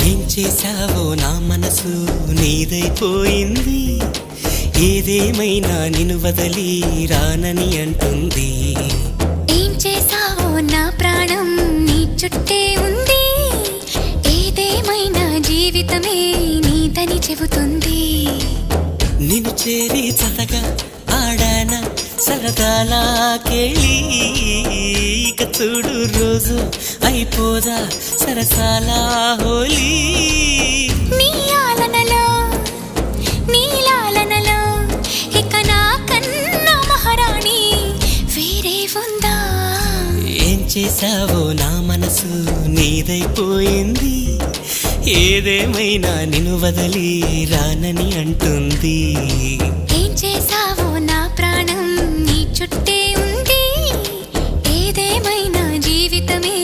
ఏం చేశావో నా మనసు నీదైపోయింది, ఏదేమైనా నిన్ను వదిలి రానని అంటుంది. ఏం చేశావో నా ప్రాణం నీ చుట్టే ఉంది, ఏదేమైనా జీవితమే నీదని చెబుతుంది. నిన్ను చేరి చతగా ఆడాన సరదాలా కేళి, ఇక చూడు రోజు అయిపోదా సరసాలా హోలీ. నీలాలనలో ఇక నా కన్నా మహారాణి వేరే ఉందా? ఏం చేశావో నా మనసు నీదైపోయింది, ఏదేమైనా నిన్ను వదిలి రానని అంటుంది. ఏం చేశావో నా ప్రాణం నీ చుట్టే ఉంది, ఏదేమైనా జీవితమే